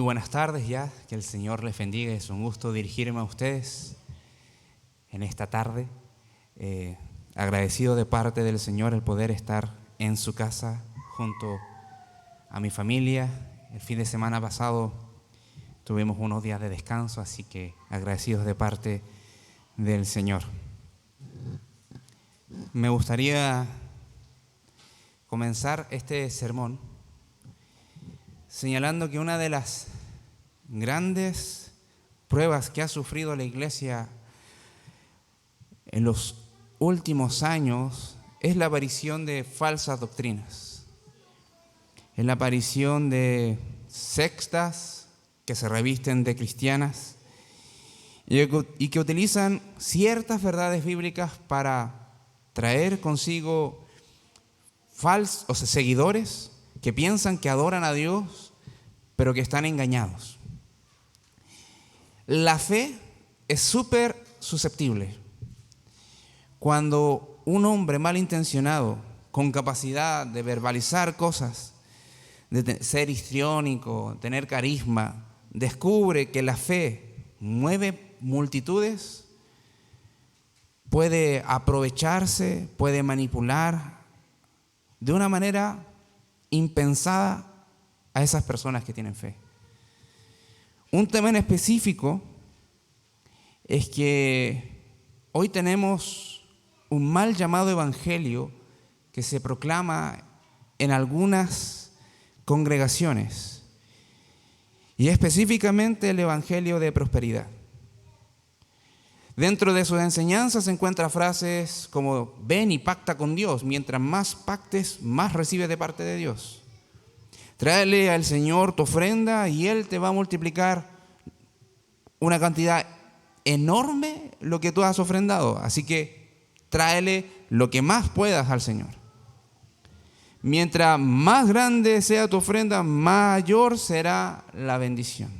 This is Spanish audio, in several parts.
buenas tardes ya, que el Señor les bendiga. Es un gusto dirigirme a ustedes en esta tarde. Agradecido de parte del Señor el poder estar en su casa junto a mi familia. El fin de semana pasado tuvimos unos días de descanso, así que agradecidos de parte del Señor. Me gustaría comenzar este sermón señalando que una de las grandes pruebas que ha sufrido la iglesia en los últimos años es la aparición de falsas doctrinas, es la aparición de sectas que se revisten de cristianas y que utilizan ciertas verdades bíblicas para traer consigo seguidores que piensan que adoran a Dios, pero que están engañados. La fe es súper susceptible. Cuando un hombre malintencionado, con capacidad de verbalizar cosas, de ser histriónico, tener carisma, descubre que la fe mueve multitudes, puede aprovecharse, puede manipular de una manera impensada a esas personas que tienen fe. Un tema en específico es que hoy tenemos un mal llamado evangelio que se proclama en algunas congregaciones, y específicamente el evangelio de prosperidad. Dentro de sus enseñanzas se encuentran frases como: ven y pacta con Dios, mientras más pactes, más recibes de parte de Dios. Tráele al Señor tu ofrenda y Él te va a multiplicar una cantidad enorme lo que tú has ofrendado. Así que tráele lo que más puedas al Señor. Mientras más grande sea tu ofrenda, mayor será la bendición.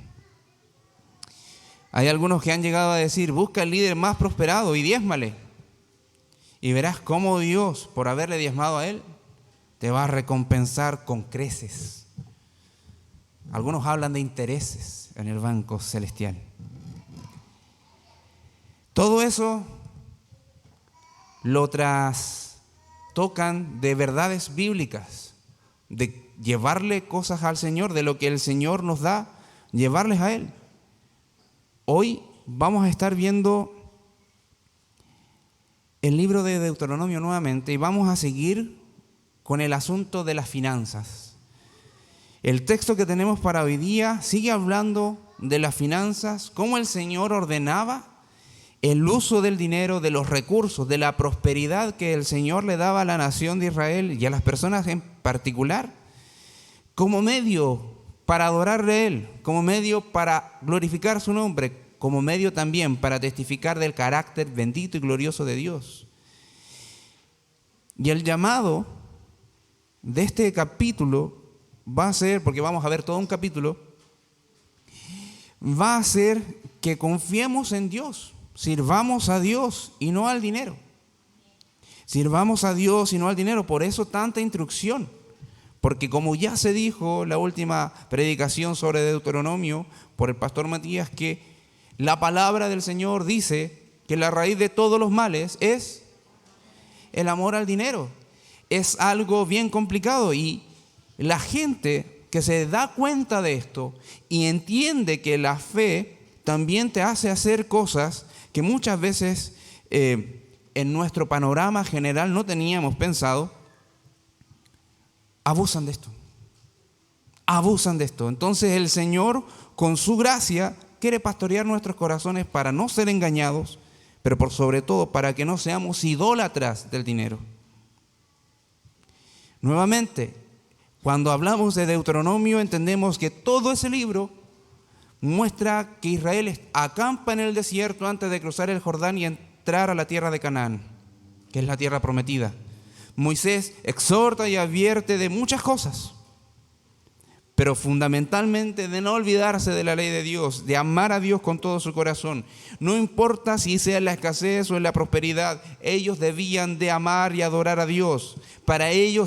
Hay algunos que han llegado a decir: busca el líder más prosperado y diezmale, y verás cómo Dios, por haberle diezmado a él, te va a recompensar con creces. Algunos hablan de intereses en el banco celestial. Todo eso lo trastocan de verdades bíblicas, de llevarle cosas al Señor, de lo que el Señor nos da, llevarles a Él. Hoy vamos a estar viendo el libro de Deuteronomio nuevamente y vamos a seguir con el asunto de las finanzas. El texto que tenemos para hoy día sigue hablando de las finanzas, cómo el Señor ordenaba el uso del dinero, de los recursos, de la prosperidad que el Señor le daba a la nación de Israel y a las personas en particular, como medio para adorarle a Él, como medio para glorificar su nombre, como medio también para testificar del carácter bendito y glorioso de Dios. Y el llamado de este capítulo va a ser, porque vamos a ver todo un capítulo, va a ser que confiemos en Dios, sirvamos a Dios y no al dinero. Sirvamos a Dios y no al dinero. Por eso tanta instrucción. Porque como ya se dijo en la última predicación sobre Deuteronomio por el pastor Matías, que la palabra del Señor dice que la raíz de todos los males es el amor al dinero. Es algo bien complicado, y la gente que se da cuenta de esto y entiende que la fe también te hace hacer cosas que muchas veces en nuestro panorama general no teníamos pensado, abusan de esto. Abusan de esto. Entonces el Señor, con su gracia, quiere pastorear nuestros corazones para no ser engañados, pero por sobre todo para que no seamos idólatras del dinero. Nuevamente, cuando hablamos de Deuteronomio, entendemos que todo ese libro muestra que Israel acampa en el desierto antes de cruzar el Jordán y entrar a la tierra de Canaán, que es la tierra prometida. Moisés exhorta y advierte de muchas cosas, pero fundamentalmente de no olvidarse de la ley de Dios, de amar a Dios con todo su corazón. No importa si sea en la escasez o en la prosperidad, ellos debían de amar y adorar a Dios. Para ello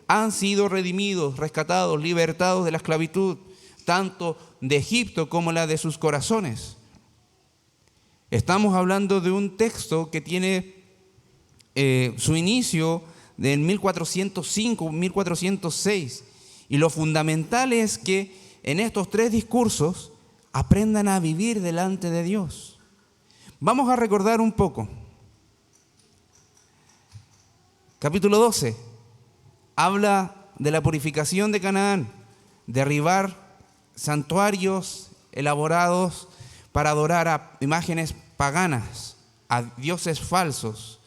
han sido redimidos, rescatados, libertados de la esclavitud. tanto de Egipto como la de sus corazones. Estamos hablando de un texto que tiene su inicio en 1405, 1406. Y lo fundamental es que en estos 3 discursos aprendan a vivir delante de Dios. Vamos a recordar un poco. Capítulo 12 habla de la purificación de Canaán, derribar santuarios elaborados para adorar a imágenes paganas, a dioses falsos.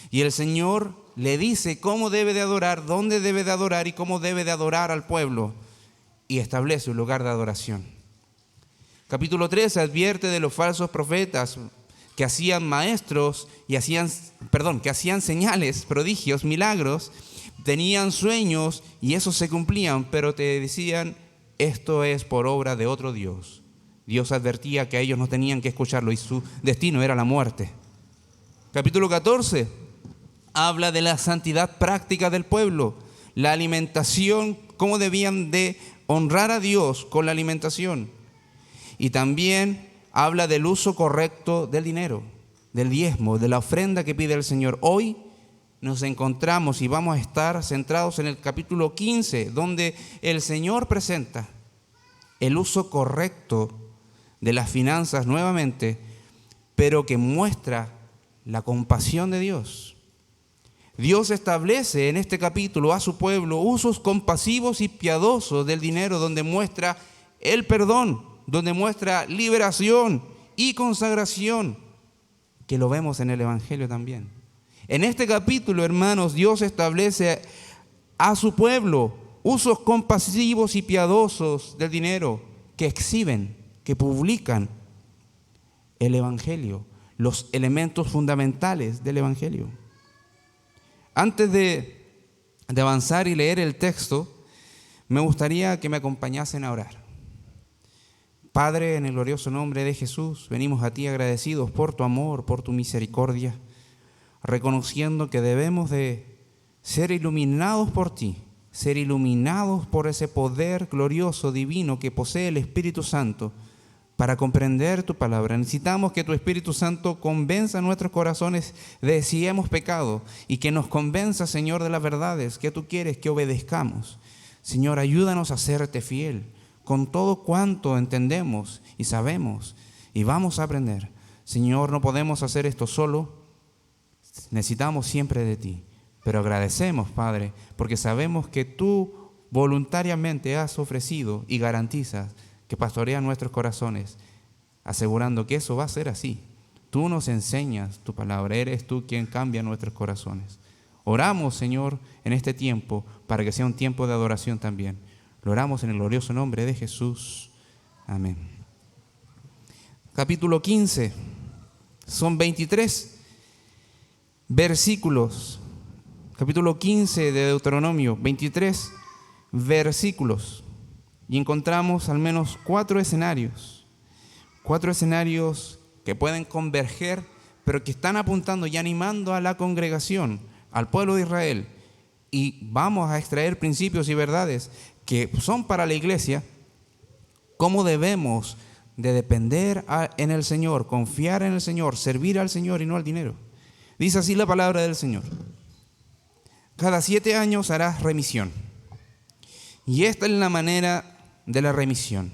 Y el Señor le dice cómo debe de adorar, dónde debe de adorar y cómo debe de adorar al pueblo. Y establece un lugar de adoración. Capítulo 13 advierte de los falsos profetas que hacían que hacían señales, prodigios, milagros, tenían sueños y esos se cumplían, pero te decían, esto es por obra de otro Dios. Dios advertía que ellos no tenían que escucharlo y su destino era la muerte. Capítulo 14 habla de la santidad práctica del pueblo, la alimentación, cómo debían de honrar a Dios con la alimentación. Y también habla del uso correcto del dinero, del diezmo, de la ofrenda que pide el Señor. Hoy nos encontramos y vamos a estar centrados en el capítulo 15, donde el Señor presenta el uso correcto de las finanzas nuevamente, pero que muestra la compasión de Dios. Dios establece en este capítulo a su pueblo usos compasivos y piadosos del dinero, donde muestra el perdón, donde muestra liberación y consagración, que lo vemos en el Evangelio también. En este capítulo, hermanos, Dios establece a su pueblo usos compasivos y piadosos del dinero que exhiben, que publican el Evangelio, los elementos fundamentales del Evangelio. Antes de avanzar y leer el texto, me gustaría que me acompañasen a orar. Padre, en el glorioso nombre de Jesús, venimos a ti agradecidos por tu amor, por tu misericordia, reconociendo que debemos de ser iluminados por ti, ser iluminados por ese poder glorioso, divino que posee el Espíritu Santo para comprender tu palabra. Necesitamos que tu Espíritu Santo convenza nuestros corazones de si hemos pecado y que nos convenza, Señor, de las verdades que tú quieres que obedezcamos. Señor, ayúdanos a serte fiel con todo cuanto entendemos y sabemos y vamos a aprender. Señor, no podemos hacer esto solo, necesitamos siempre de ti. Pero agradecemos, Padre, porque sabemos que tú voluntariamente has ofrecido y garantizas que pastoreas nuestros corazones, asegurando que eso va a ser así. Tú nos enseñas tu palabra, eres tú quien cambia nuestros corazones. Oramos, Señor, en este tiempo para que sea un tiempo de adoración también. Lo oramos en el glorioso nombre de Jesús. Amén. Capítulo 15. Son 23 versículos. Capítulo 15 de Deuteronomio, 23 versículos. Y encontramos al menos 4 escenarios. 4 escenarios que pueden converger, pero que están apuntando y animando a la congregación, al pueblo de Israel. Y vamos a extraer principios y verdades que son para la iglesia, cómo debemos de depender en el Señor, confiar en el Señor, servir al Señor y no al dinero. Dice así la palabra del Señor. Cada 7 años harás remisión. Y esta es la manera de la remisión.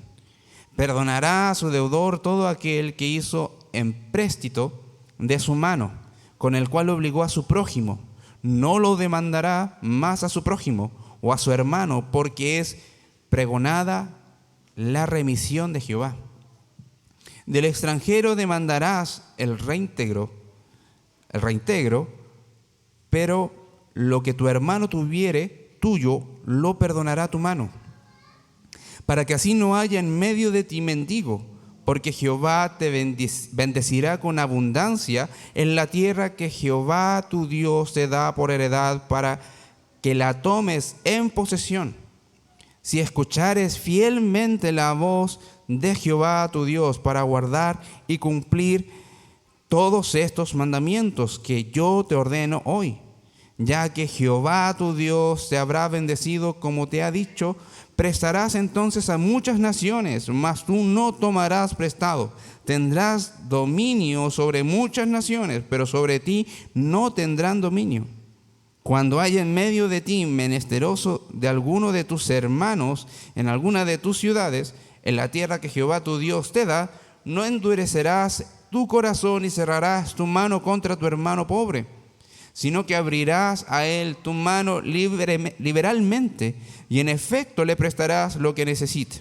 Perdonará a su deudor todo aquel que hizo empréstito de su mano, con el cual obligó a su prójimo. No lo demandará más a su prójimo o a su hermano, porque es pregonada la remisión de Jehová. Del extranjero demandarás el reintegro, pero lo que tu hermano tuviere tuyo, lo perdonará tu mano, para que así no haya en medio de ti mendigo, porque Jehová te bendecirá con abundancia en la tierra que Jehová tu Dios te da por heredad, para que la tomes en posesión. Si escuchares fielmente la voz de Jehová tu Dios para guardar y cumplir todos estos mandamientos que yo te ordeno hoy, ya que Jehová tu Dios te habrá bendecido como te ha dicho, prestarás entonces a muchas naciones, mas tú no tomarás prestado. Tendrás dominio sobre muchas naciones, pero sobre ti no tendrán dominio. Cuando haya en medio de ti menesteroso de alguno de tus hermanos en alguna de tus ciudades, en la tierra que Jehová tu Dios te da, no endurecerás tu corazón y cerrarás tu mano contra tu hermano pobre, sino que abrirás a él tu mano liberalmente y en efecto le prestarás lo que necesite.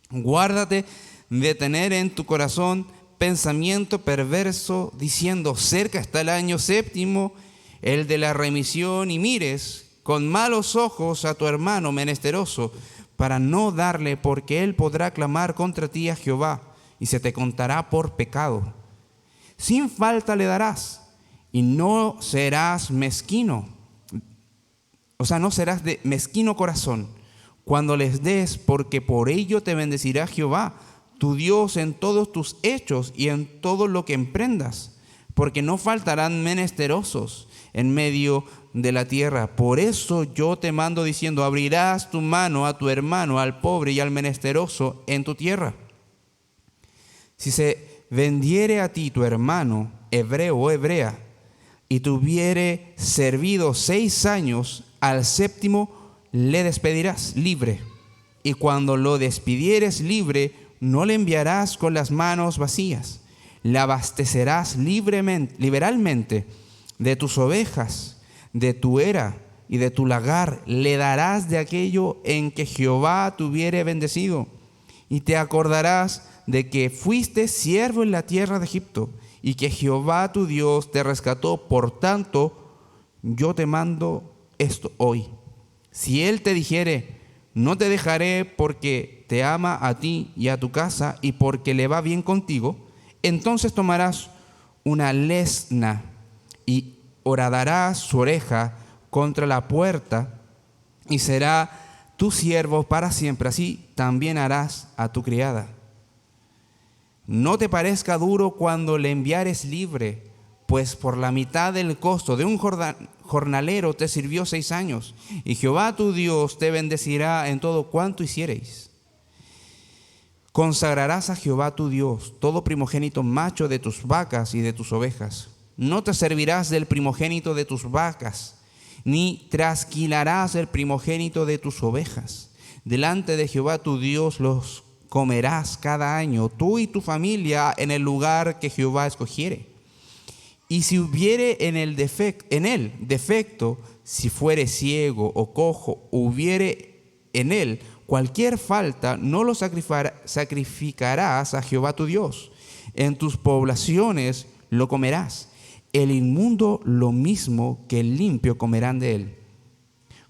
Guárdate de tener en tu corazón pensamiento perverso, diciendo: cerca está el año séptimo, el de la remisión, y mires con malos ojos a tu hermano menesteroso, para no darle, porque él podrá clamar contra ti a Jehová, y se te contará por pecado. Sin falta le darás, y no serás mezquino. O sea, no serás de mezquino corazón cuando les des, porque por ello te bendecirá Jehová, tu Dios, en todos tus hechos y en todo lo que emprendas, porque no faltarán menesterosos en medio de la tierra. Por eso yo te mando diciendo: abrirás tu mano a tu hermano, al pobre y al menesteroso en tu tierra. Si se vendiere a ti tu hermano, hebreo o hebrea, y te hubiere servido 6 años, al séptimo le despedirás libre. Y cuando lo despidieres libre, no le enviarás con las manos vacías. Le abastecerás liberalmente de tus ovejas, de tu era y de tu lagar. Le darás de aquello en que Jehová te hubiere bendecido. Y te acordarás de que fuiste siervo en la tierra de Egipto, y que Jehová tu Dios te rescató. Por tanto, yo te mando esto hoy. Si él te dijere: no te dejaré, porque te ama a ti y a tu casa, y porque le va bien contigo, entonces tomarás una lesna y horadarás su oreja contra la puerta, y será tu siervo para siempre. Así también harás a tu criada. No te parezca duro cuando le enviares libre, pues por la mitad del costo de un jornalero te sirvió 6 años, y Jehová tu Dios te bendecirá en todo cuanto hiciereis. Consagrarás a Jehová tu Dios todo primogénito macho de tus vacas y de tus ovejas. No te servirás del primogénito de tus vacas, ni trasquilarás el primogénito de tus ovejas. Delante de Jehová tu Dios los comerás cada año, tú y tu familia, en el lugar que Jehová escogiere. Y si hubiere en él defecto, si fuere ciego o cojo, hubiere en él cualquier falta, no lo sacrificarás a Jehová tu Dios. En tus poblaciones lo comerás. El inmundo lo mismo que el limpio comerán de él,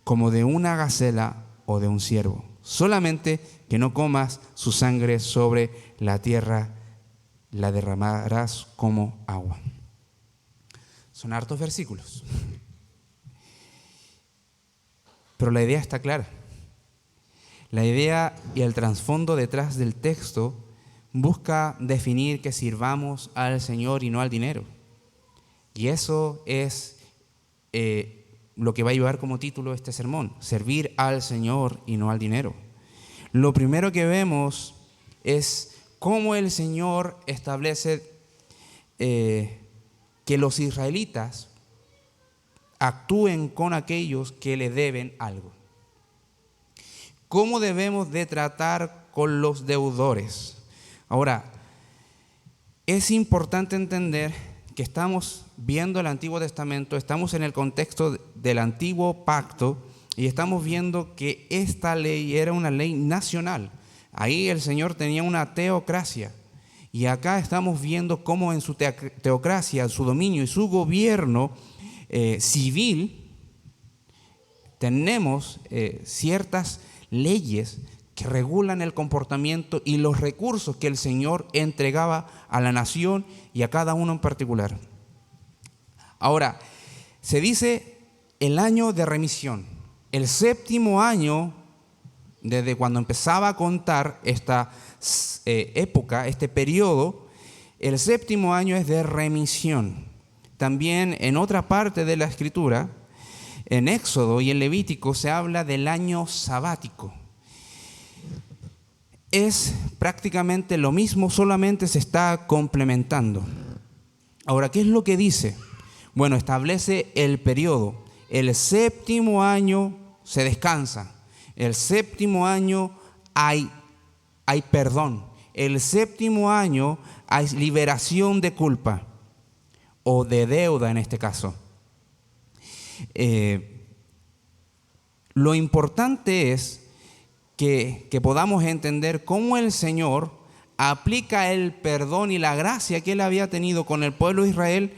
como de una gacela o de un ciervo. Solamente que no comas su sangre sobre la tierra, la derramarás como agua. Son hartos versículos, pero la idea está clara. La idea y el trasfondo detrás del texto busca definir que sirvamos al Señor y no al dinero. Y eso es lo que va a llevar como título este sermón: servir al Señor y no al dinero. Lo primero que vemos es cómo el Señor establece que los israelitas actúen con aquellos que le deben algo. ¿Cómo debemos de tratar con los deudores? Ahora, es importante entender que estamos viendo el Antiguo Testamento, estamos en el contexto del Antiguo Pacto, y estamos viendo que esta ley era una ley nacional. Ahí el Señor tenía una teocracia. Y acá estamos viendo cómo en su teocracia, su dominio y su gobierno civil, tenemos ciertas leyes que regulan el comportamiento y los recursos que el Señor entregaba a la nación y a cada uno en particular. Ahora, se dice el año de remisión. El séptimo año, desde cuando empezaba a contar esta época, este periodo, el séptimo año es de remisión. También en otra parte de la Escritura, en Éxodo y en Levítico, se habla del año sabático. es prácticamente lo mismo, solamente se está complementando. Ahora, ¿qué es lo que dice? Bueno, establece el periodo. El séptimo año se descansa. El séptimo año hay perdón. El séptimo año hay liberación de culpa o de deuda en este caso. Lo importante es que podamos entender cómo el Señor aplica el perdón y la gracia que Él había tenido con el pueblo de Israel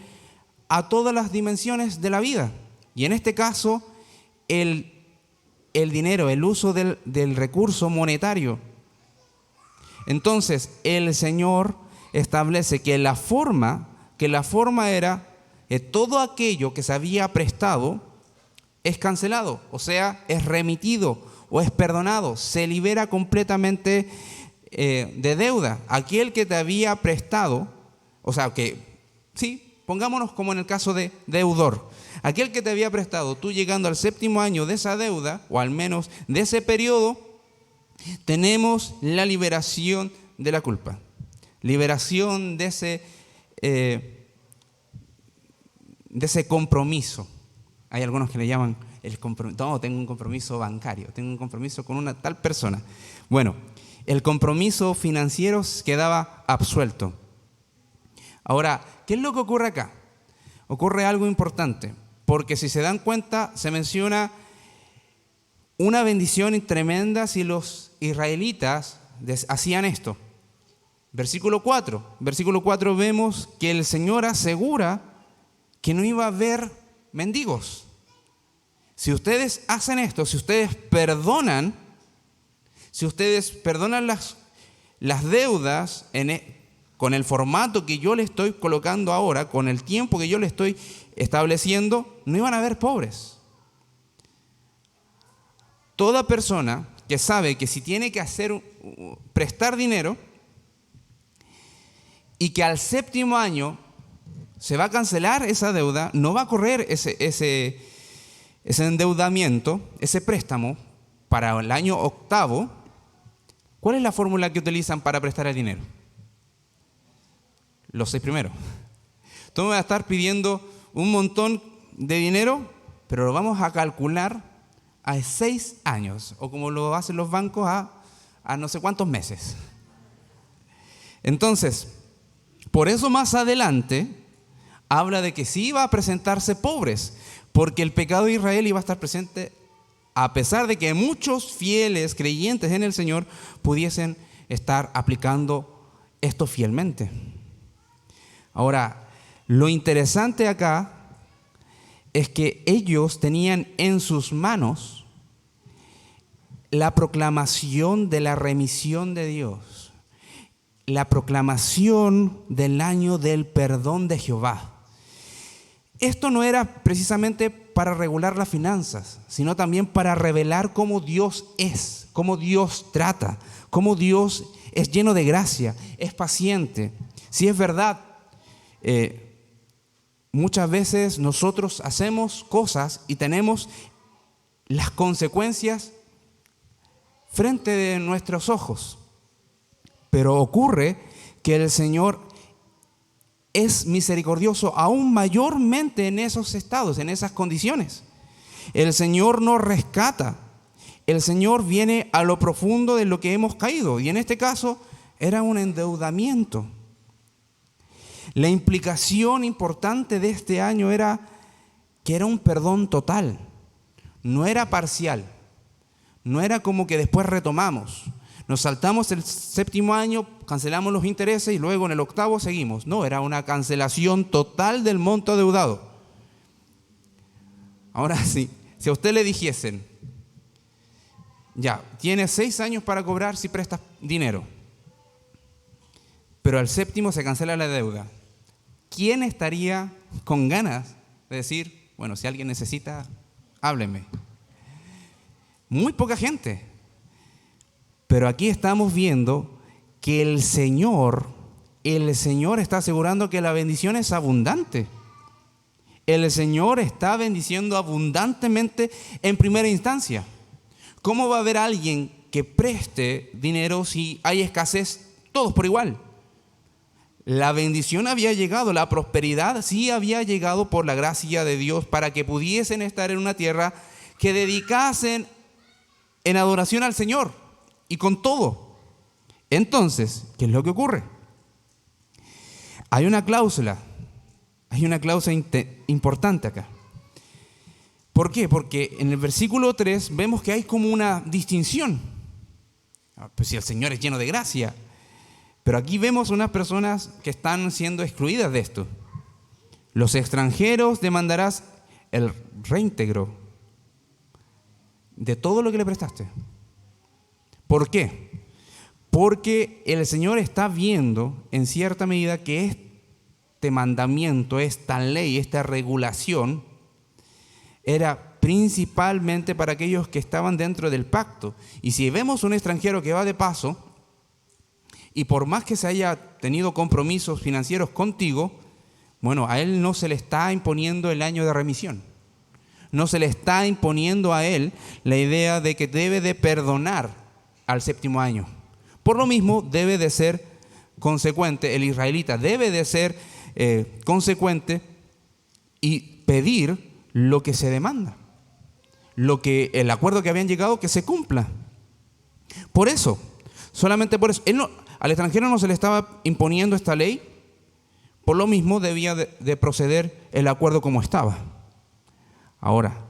a todas las dimensiones de la vida. Y en este caso, el dinero, el uso del recurso monetario. Entonces, el Señor establece que la forma era que todo aquello que se había prestado es cancelado, o sea, es remitido o es perdonado, se libera completamente de deuda. Aquel que te había prestado, o sea, pongámonos como en el caso de deudor. Aquel que te había prestado, tú llegando al séptimo año de esa deuda, o al menos de ese periodo, tenemos la liberación de la culpa. Liberación de ese compromiso. Hay algunos que le llaman el compromiso. No, tengo un compromiso bancario, tengo un compromiso con una tal persona. Bueno, el compromiso financiero quedaba absuelto. Ahora, ¿qué es lo que ocurre acá? Ocurre algo importante, porque si se dan cuenta, se menciona una bendición tremenda si los israelitas hacían esto. Versículo 4 vemos que el Señor asegura que no iba a haber mendigos. Si ustedes hacen esto, si ustedes perdonan las deudas con el formato que yo le estoy colocando ahora, con el tiempo que yo le estoy estableciendo, no iban a haber pobres. Toda persona que sabe que si tiene que prestar dinero y que al séptimo año se va a cancelar esa deuda, no va a correr ese endeudamiento, ese préstamo para el año octavo. ¿Cuál es la fórmula que utilizan para prestar el dinero? Los 6 primeros. Tú me vas a estar pidiendo un montón de dinero, pero lo vamos a calcular a 6 años, o como lo hacen los bancos, a no sé cuántos meses. Entonces, por eso más adelante habla de que sí iba a presentarse pobres, porque el pecado de Israel iba a estar presente a pesar de que muchos fieles creyentes en el Señor pudiesen estar aplicando esto fielmente. Ahora, lo interesante acá es que ellos tenían en sus manos la proclamación de la remisión de Dios, la proclamación del año del perdón de Jehová. Esto no era precisamente para regular las finanzas, sino también para revelar cómo Dios es, cómo Dios trata, cómo Dios es lleno de gracia, es paciente. Si es verdad, muchas veces nosotros hacemos cosas y tenemos las consecuencias frente de nuestros ojos, pero ocurre que el Señor es misericordioso aún mayormente en esos estados, en esas condiciones. El Señor nos rescata. El Señor viene a lo profundo de lo que hemos caído. Y en este caso era un endeudamiento. La implicación importante de este año era que era un perdón total. No era parcial. No era como que después retomamos. Nos saltamos el séptimo año, cancelamos los intereses y luego en el octavo seguimos. No, era una cancelación total del monto adeudado. Ahora sí, si a usted le dijesen, ya, tienes 6 años para cobrar si prestas dinero, pero al séptimo se cancela la deuda, ¿quién estaría con ganas de decir, bueno, si alguien necesita, hábleme? Muy poca gente. Pero aquí estamos viendo que el Señor está asegurando que la bendición es abundante. El Señor está bendiciendo abundantemente en primera instancia. ¿Cómo va a haber alguien que preste dinero si hay escasez, todos por igual. La bendición había llegado, la prosperidad sí había llegado por la gracia de Dios para que pudiesen estar en una tierra que dedicasen en adoración al Señor y con todo. Entonces, ¿qué es lo que ocurre? Hay una cláusula importante acá. ¿Por qué? Porque en el versículo 3 vemos que hay como una distinción. Pues si el Señor es lleno de gracia. Pero aquí vemos unas personas que están siendo excluidas de esto. Los extranjeros demandarás el reintegro de todo lo que le prestaste. ¿Por qué? Porque el Señor está viendo en cierta medida que este mandamiento, esta ley, esta regulación era principalmente para aquellos que estaban dentro del pacto. Y si vemos un extranjero que va de paso, y por más que se haya tenido compromisos financieros contigo, bueno, a él no se le está imponiendo el año de remisión. No se le está imponiendo a él la idea de que debe de perdonar al séptimo año. Por lo mismo, debe de ser consecuente, el israelita debe de ser consecuente y pedir lo que se demanda. El acuerdo que habían llegado, que se cumpla. Por eso, solamente por eso, al extranjero no se le estaba imponiendo esta ley, por lo mismo debía de proceder el acuerdo como estaba. Ahora,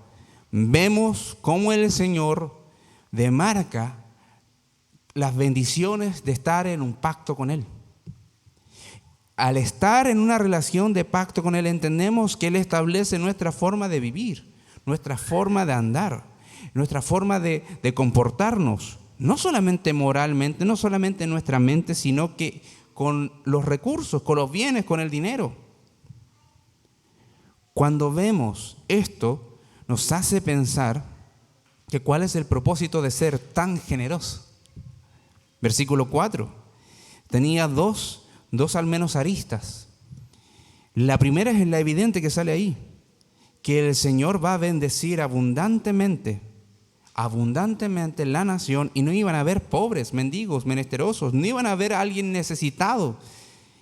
vemos cómo el Señor demarca las bendiciones de estar en un pacto con Él. Al estar en una relación de pacto con Él, entendemos que Él establece nuestra forma de vivir, nuestra forma de andar, nuestra forma de comportarnos. No solamente moralmente, no solamente en nuestra mente, sino que con los recursos, con los bienes, con el dinero. Cuando vemos esto, nos hace pensar que cuál es el propósito de ser tan generoso. Versículo 4. Tenía dos al menos aristas. La primera es la evidente que sale ahí, que el Señor va a bendecir abundantemente la nación, y no iban a haber pobres, mendigos, menesterosos, no iban a haber alguien necesitado.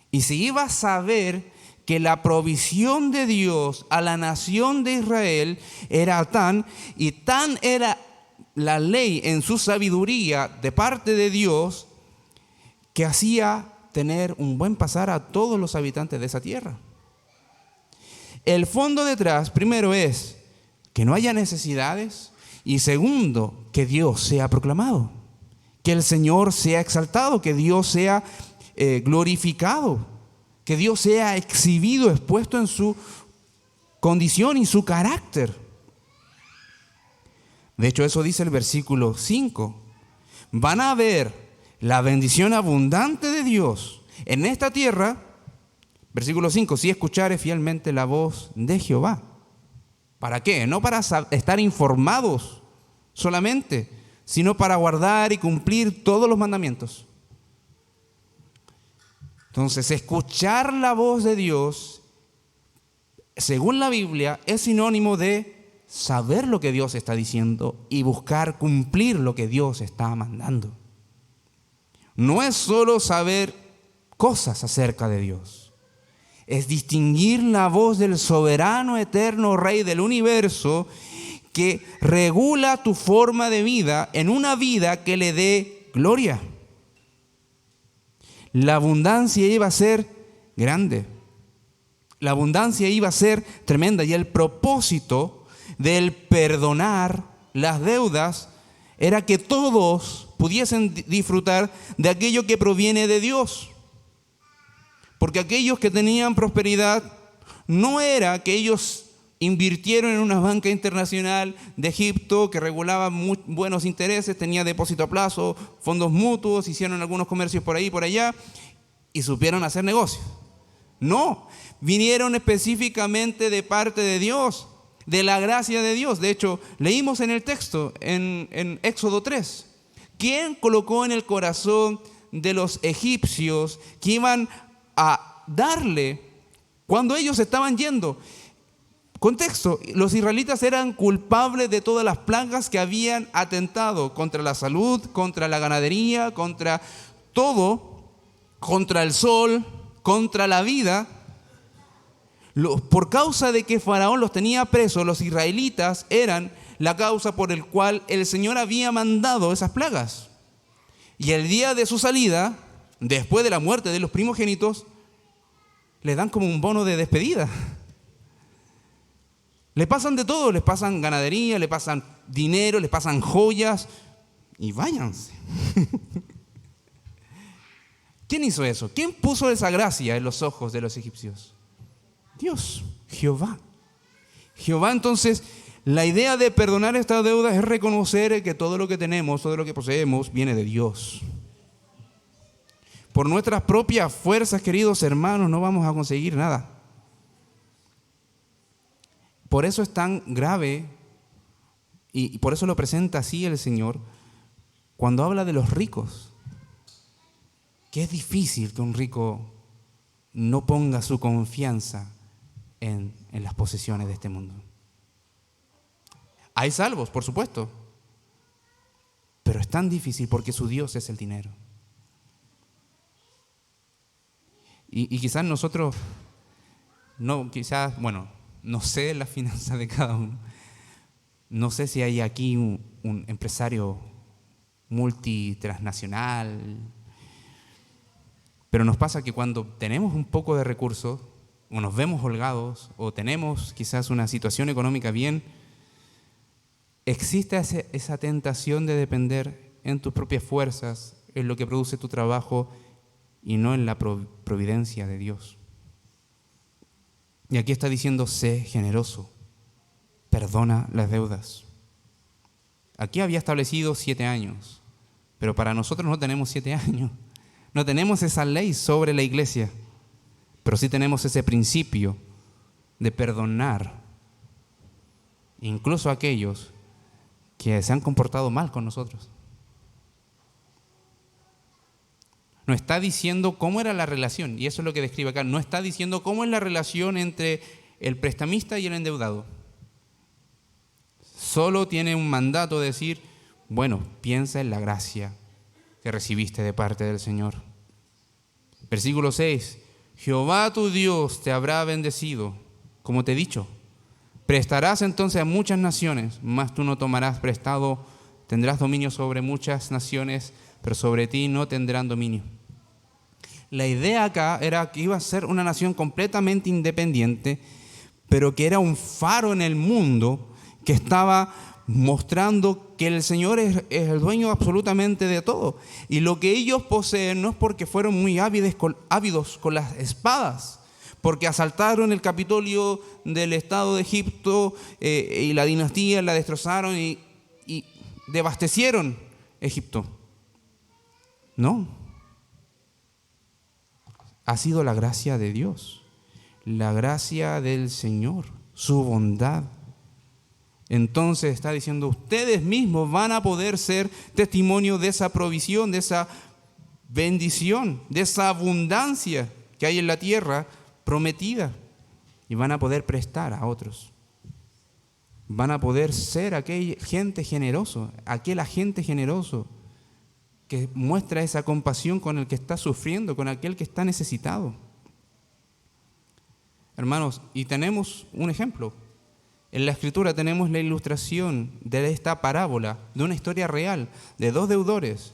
Y se iba a saber que la provisión de Dios a la nación de Israel era tan era la ley en su sabiduría de parte de Dios, que hacía tener un buen pasar a todos los habitantes de esa tierra. El fondo detrás, primero, es que no haya necesidades. Y segundo, que Dios sea proclamado, que el Señor sea exaltado, que Dios sea glorificado, que Dios sea exhibido, expuesto en su condición y su carácter. De hecho, eso dice el versículo 5. Van a ver la bendición abundante de Dios en esta tierra. Versículo 5, si escuchares fielmente la voz de Jehová. ¿Para qué? No para estar informados solamente, sino para guardar y cumplir todos los mandamientos. Entonces, escuchar la voz de Dios, según la Biblia, es sinónimo de saber lo que Dios está diciendo y buscar cumplir lo que Dios está mandando. No es solo saber cosas acerca de Dios. Es distinguir la voz del soberano, eterno Rey del universo, que regula tu forma de vida en una vida que le dé gloria. La abundancia iba a ser grande. La abundancia iba a ser tremenda. Y el propósito del perdonar las deudas era que todos pudiesen disfrutar de aquello que proviene de Dios. Porque aquellos que tenían prosperidad, no era que ellos invirtieron en una banca internacional de Egipto que regulaba muy buenos intereses, tenía depósito a plazo, fondos mutuos, hicieron algunos comercios por ahí, por allá, y supieron hacer negocios. No, vinieron específicamente de parte de Dios, de la gracia de Dios. De hecho, leímos en el texto, en Éxodo 3, ¿quién colocó en el corazón de los egipcios que iban a darle cuando ellos estaban yendo? Contexto, los israelitas eran culpables de todas las plagas que habían atentado contra la salud, contra la ganadería, contra todo, contra el sol, contra la vida. Por causa de que Faraón los tenía presos, los israelitas eran la causa por el cual el Señor había mandado esas plagas. Y el día de su salida, después de la muerte de los primogénitos, les dan como un bono de despedida. Les pasan de todo, les pasan ganadería, les pasan dinero, les pasan joyas y váyanse. ¿Quién hizo eso? ¿Quién puso esa gracia en los ojos de los egipcios? Dios, Jehová. Jehová, entonces, la idea de perdonar esta deuda es reconocer que todo lo que tenemos, todo lo que poseemos, viene de Dios. Por nuestras propias fuerzas, queridos hermanos, no vamos a conseguir nada. Por eso es tan grave y por eso lo presenta así el Señor cuando habla de los ricos. Que es difícil que un rico no ponga su confianza en las posesiones de este mundo. Hay salvos, por supuesto, pero es tan difícil porque su Dios es el dinero. Y quizás nosotros, no sé la finanza de cada uno. No sé si hay aquí un empresario multitransnacional, pero nos pasa que cuando tenemos un poco de recursos, o nos vemos holgados, o tenemos quizás una situación económica bien, existe esa tentación de depender en tus propias fuerzas, en lo que produce tu trabajo y no en la providencia de Dios. Y aquí está diciendo, sé generoso, perdona las deudas. Aquí había establecido 7 años, pero para nosotros no tenemos 7 años. No tenemos esa ley sobre la iglesia, pero sí tenemos ese principio de perdonar, incluso a aquellos que se han comportado mal con nosotros. No está diciendo cómo era la relación, y eso es lo que describe acá. No está diciendo cómo es la relación entre el prestamista y el endeudado. Solo tiene un mandato de decir, bueno, piensa en la gracia que recibiste de parte del Señor. Versículo 6, Jehová tu Dios te habrá bendecido, como te he dicho. Prestarás entonces a muchas naciones, mas tú no tomarás prestado, tendrás dominio sobre muchas naciones, pero sobre ti no tendrán dominio. La idea acá era que iba a ser una nación completamente independiente, pero que era un faro en el mundo que estaba mostrando que el Señor es el dueño absolutamente de todo. Y lo que ellos poseen no es porque fueron muy ávidos con las espadas, porque asaltaron el Capitolio del Estado de Egipto y la dinastía la destrozaron y devastecieron Egipto. No. Ha sido la gracia de Dios, la gracia del Señor, su bondad. Entonces está diciendo, ustedes mismos van a poder ser testimonio de esa provisión, de esa bendición, de esa abundancia que hay en la tierra prometida. Y van a poder prestar a otros. Van a poder ser aquel agente generoso que muestra esa compasión con el que está sufriendo, con aquel que está necesitado. Hermanos, y tenemos un ejemplo. En la Escritura tenemos la ilustración de esta parábola, de una historia real, de 2 deudores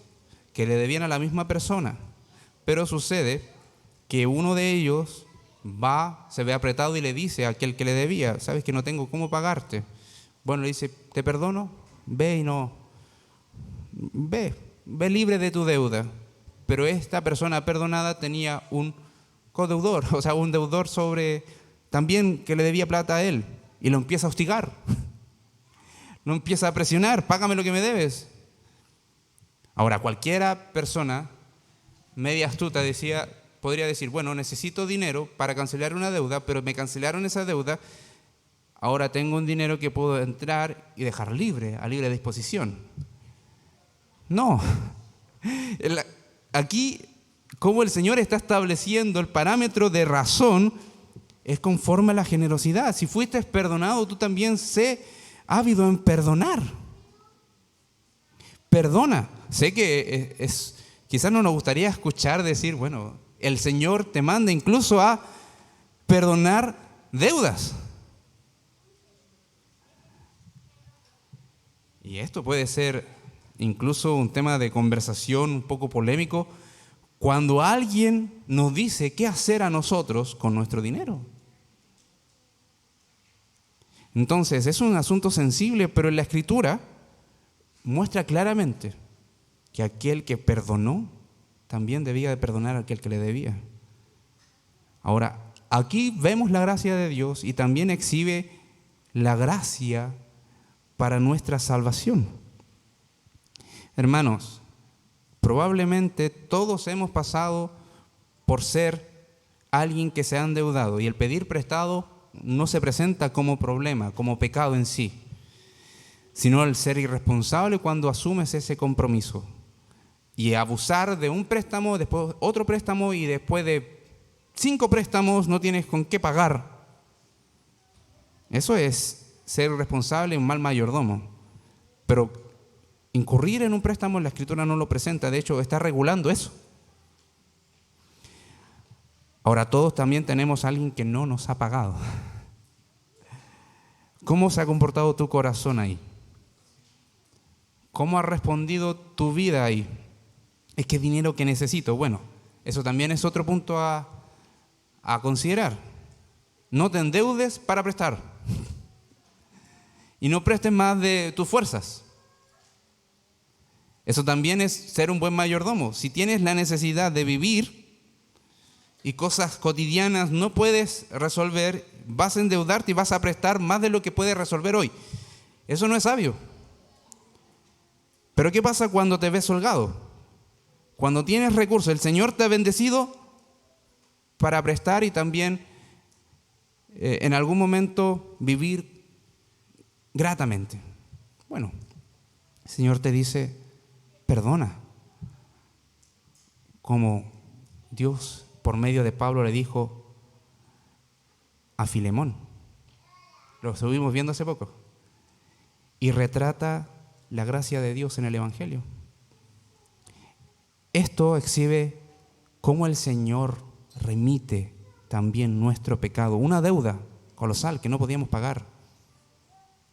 que le debían a la misma persona. Pero sucede que uno de ellos se ve apretado y le dice a aquel que le debía, ¿sabes que no tengo cómo pagarte? Bueno, le dice, te perdono, ve libre de tu deuda. Pero esta persona perdonada tenía un codeudor, o sea, un deudor también que le debía plata a él. Y lo empieza a hostigar, lo empieza a presionar, págame lo que me debes. Ahora, cualquiera persona media astuta podría decir, bueno, necesito dinero para cancelar una deuda, pero me cancelaron esa deuda, ahora tengo un dinero que puedo entrar y dejar libre, a libre disposición. No, aquí, como el Señor está estableciendo el parámetro de razón, es conforme a la generosidad. Si fuiste perdonado, tú también sé ávido en perdonar. Perdona. Sé que quizás no nos gustaría escuchar decir, bueno, el Señor te manda incluso a perdonar deudas. Y esto puede ser incluso un tema de conversación un poco polémico cuando alguien nos dice qué hacer a nosotros con nuestro dinero. Entonces, es un asunto sensible, pero en la Escritura muestra claramente que aquel que perdonó también debía de perdonar a aquel que le debía. Ahora, aquí vemos la gracia de Dios y también exhibe la gracia para nuestra salvación. Hermanos, probablemente todos hemos pasado por ser alguien que se ha endeudado y el pedir prestado no se presenta como problema, como pecado en sí, sino el ser irresponsable cuando asumes ese compromiso y abusar de un préstamo, después otro préstamo y después de 5 préstamos no tienes con qué pagar. Eso es ser irresponsable y un mal mayordomo. Pero incurrir en un préstamo, la Escritura no lo presenta, de hecho está regulando eso. Ahora todos también tenemos a alguien que no nos ha pagado. ¿Cómo se ha comportado tu corazón ahí? ¿Cómo ha respondido tu vida ahí? Es que dinero que necesito. Bueno, eso también es otro punto a considerar. No te endeudes para prestar. Y no prestes más de tus fuerzas. Eso también es ser un buen mayordomo. Si tienes la necesidad de vivir y cosas cotidianas no puedes resolver, vas a endeudarte y vas a prestar más de lo que puedes resolver hoy. Eso no es sabio. Pero ¿qué pasa cuando te ves holgado? Cuando tienes recursos, el Señor te ha bendecido para prestar y también en algún momento vivir gratamente. Bueno, el Señor te dice, perdona. Como Dios por medio de Pablo le dijo a Filemón. Lo estuvimos viendo hace poco. Y retrata la gracia de Dios en el Evangelio. Esto exhibe cómo el Señor remite también nuestro pecado, una deuda colosal que no podíamos pagar.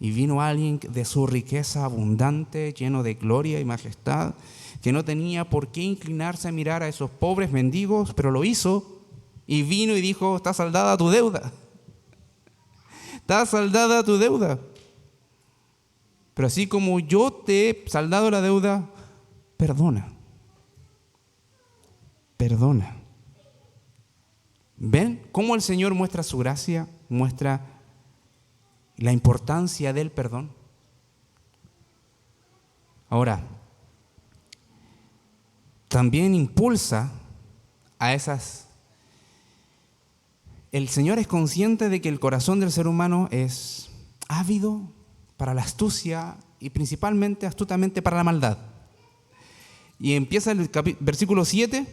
Y vino alguien de su riqueza abundante, lleno de gloria y majestad, que no tenía por qué inclinarse a mirar a esos pobres mendigos, pero lo hizo y vino y dijo, está saldada tu deuda. Está saldada tu deuda. Pero así como yo te he saldado la deuda, perdona. Perdona. ¿Ven cómo el Señor muestra su gracia? Muestra la importancia del perdón. Ahora, también impulsa a esas. El Señor es consciente de que el corazón del ser humano es ávido para la astucia y principalmente astutamente para la maldad. Y empieza el versículo 7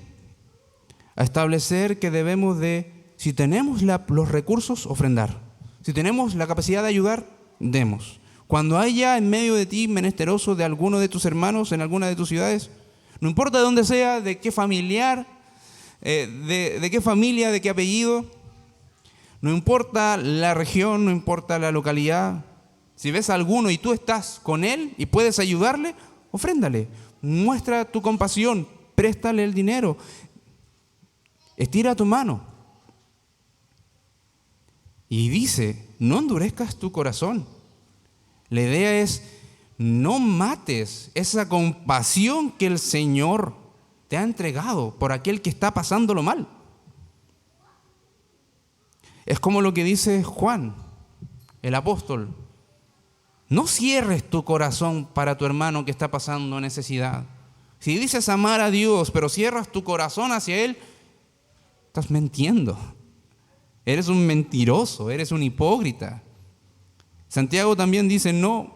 a establecer que debemos de, si tenemos los recursos, ofrendar. Si tenemos la capacidad de ayudar, demos. Cuando haya en medio de ti menesteroso de alguno de tus hermanos en alguna de tus ciudades, no importa de dónde sea, de qué familiar, de qué familia, de qué apellido, no importa la región, no importa la localidad. Si ves a alguno y tú estás con él y puedes ayudarle, ofréndale. Muestra tu compasión, préstale el dinero. Estira tu mano. Y dice, no endurezcas tu corazón. La idea es, no mates esa compasión que el Señor te ha entregado por aquel que está pasándolo mal. Es como lo que dice Juan, el apóstol. No cierres tu corazón para tu hermano que está pasando necesidad. Si dices amar a Dios, pero cierras tu corazón hacia Él, estás mintiendo. Eres un mentiroso, eres un hipócrita. Santiago también dice, no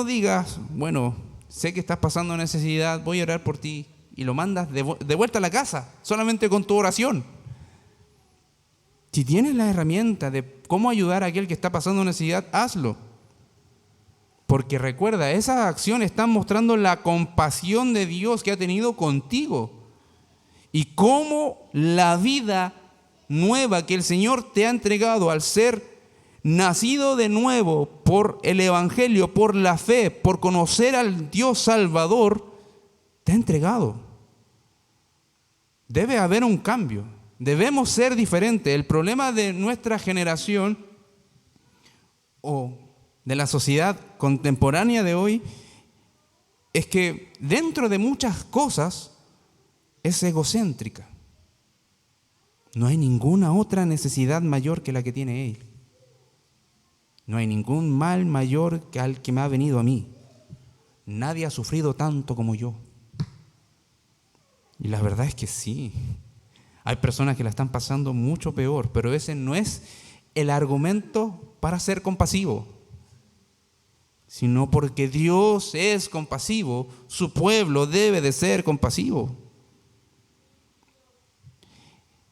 digas, bueno, sé que estás pasando necesidad, voy a orar por ti, y lo mandas de vuelta a la casa, solamente con tu oración. Si tienes la herramienta de cómo ayudar a aquel que está pasando necesidad, hazlo. Porque recuerda, esas acciones están mostrando la compasión de Dios que ha tenido contigo. Y cómo la vida nueva que el Señor te ha entregado al ser nacido de nuevo por el Evangelio, por la fe, por conocer al Dios Salvador, te ha entregado. Debe haber un cambio. Debemos ser diferentes. El problema de nuestra generación o de la sociedad contemporánea de hoy es que dentro de muchas cosas es egocéntrica. No hay ninguna otra necesidad mayor que la que tiene él. No hay ningún mal mayor que al que me ha venido a mí. Nadie ha sufrido tanto como yo. Y la verdad es que sí. Hay personas que la están pasando mucho peor, pero ese no es el argumento para ser compasivo, sino porque Dios es compasivo, su pueblo debe de ser compasivo.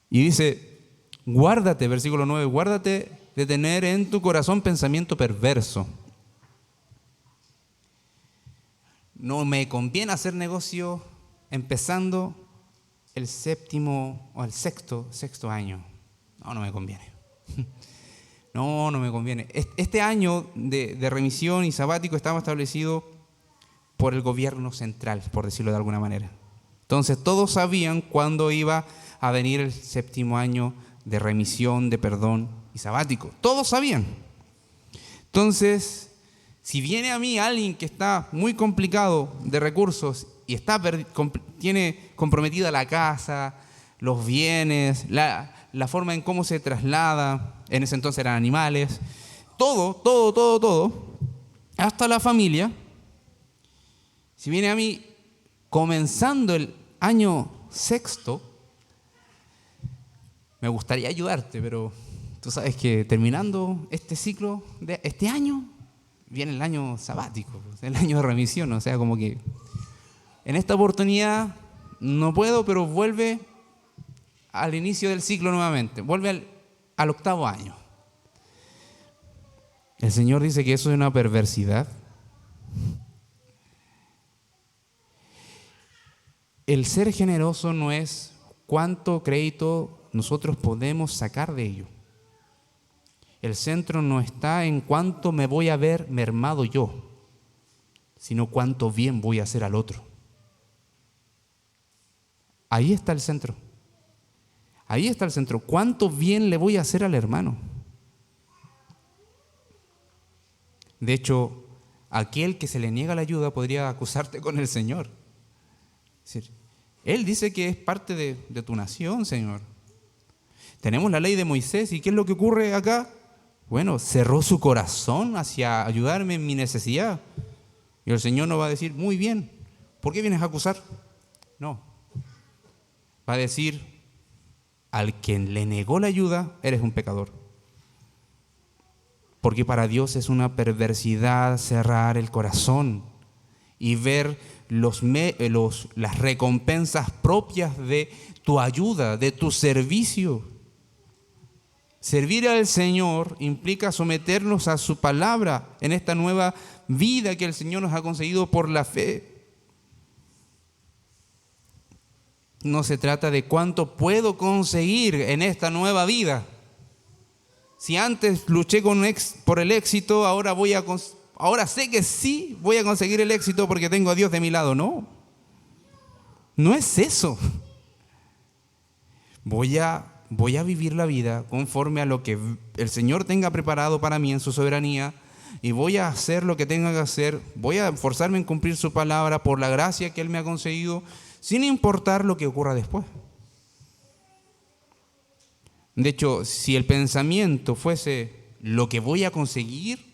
Y dice, guárdate, versículo 9, guárdate de tener en tu corazón pensamiento perverso. No me conviene hacer negocio empezando el séptimo o el sexto año. No me conviene. No me conviene. Este año de remisión y sabático estaba establecido por el gobierno central, por decirlo de alguna manera. Entonces todos sabían cuándo iba a venir el séptimo año de remisión, de perdón y sabático. Todos sabían. Entonces, si viene a mí alguien que está muy complicado de recursos y tiene comprometida la casa, los bienes, la forma en cómo se traslada, en ese entonces eran animales, todo, hasta la familia, si viene a mí comenzando el año sexto, me gustaría ayudarte, pero tú sabes que terminando este ciclo de este año, viene el año sabático, el año de remisión, o sea, como que en esta oportunidad no puedo, pero vuelve al inicio del ciclo nuevamente, vuelve al octavo año. El Señor dice que eso es una perversidad. El ser generoso no es cuánto crédito nosotros podemos sacar de ello. El centro no está en cuánto me voy a ver mermado yo, sino cuánto bien voy a hacer al otro. Ahí está el centro. Ahí está el centro. ¿Cuánto bien le voy a hacer al hermano? De hecho, aquel que se le niega la ayuda podría acusarte con el Señor. Es decir, Él dice que es parte de tu nación, Señor. Tenemos la ley de Moisés, ¿y qué es lo que ocurre acá? Bueno, cerró su corazón hacia ayudarme en mi necesidad. Y el Señor no va a decir, muy bien, ¿por qué vienes a acusar? No. Va a decir, al quien le negó la ayuda, eres un pecador. Porque para Dios es una perversidad cerrar el corazón y ver las recompensas propias de tu ayuda, de tu servicio. Servir al Señor implica someternos a su palabra en esta nueva vida que el Señor nos ha concedido por la fe. No se trata de cuánto puedo conseguir en esta nueva vida. Si antes luché por el éxito, ahora sé que sí voy a conseguir el éxito porque tengo a Dios de mi lado. No es eso. Voy a vivir la vida conforme a lo que el Señor tenga preparado para mí en su soberanía y voy a hacer lo que tenga que hacer. Voy a esforzarme en cumplir su palabra por la gracia que Él me ha concedido, sin importar lo que ocurra después. De hecho, si el pensamiento fuese lo que voy a conseguir,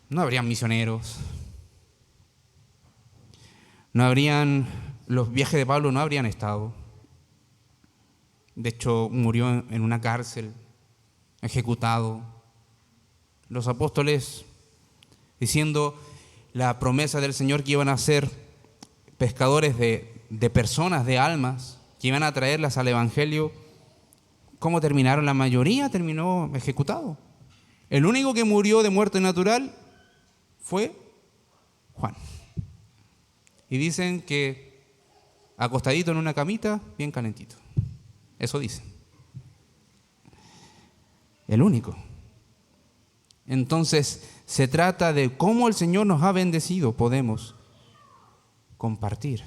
no habrían misioneros, los viajes de Pablo no habrían estado. De hecho, murió en una cárcel, ejecutado. Los apóstoles, diciendo la promesa del Señor que iban a ser pescadores de personas, de almas, que iban a traerlas al Evangelio, ¿Cómo terminaron? La mayoría terminó ejecutado. El único que murió de muerte natural fue Juan. Y dicen que acostadito en una camita, bien calentito. Eso dicen. El único. Entonces, se trata de cómo el Señor nos ha bendecido, podemos compartir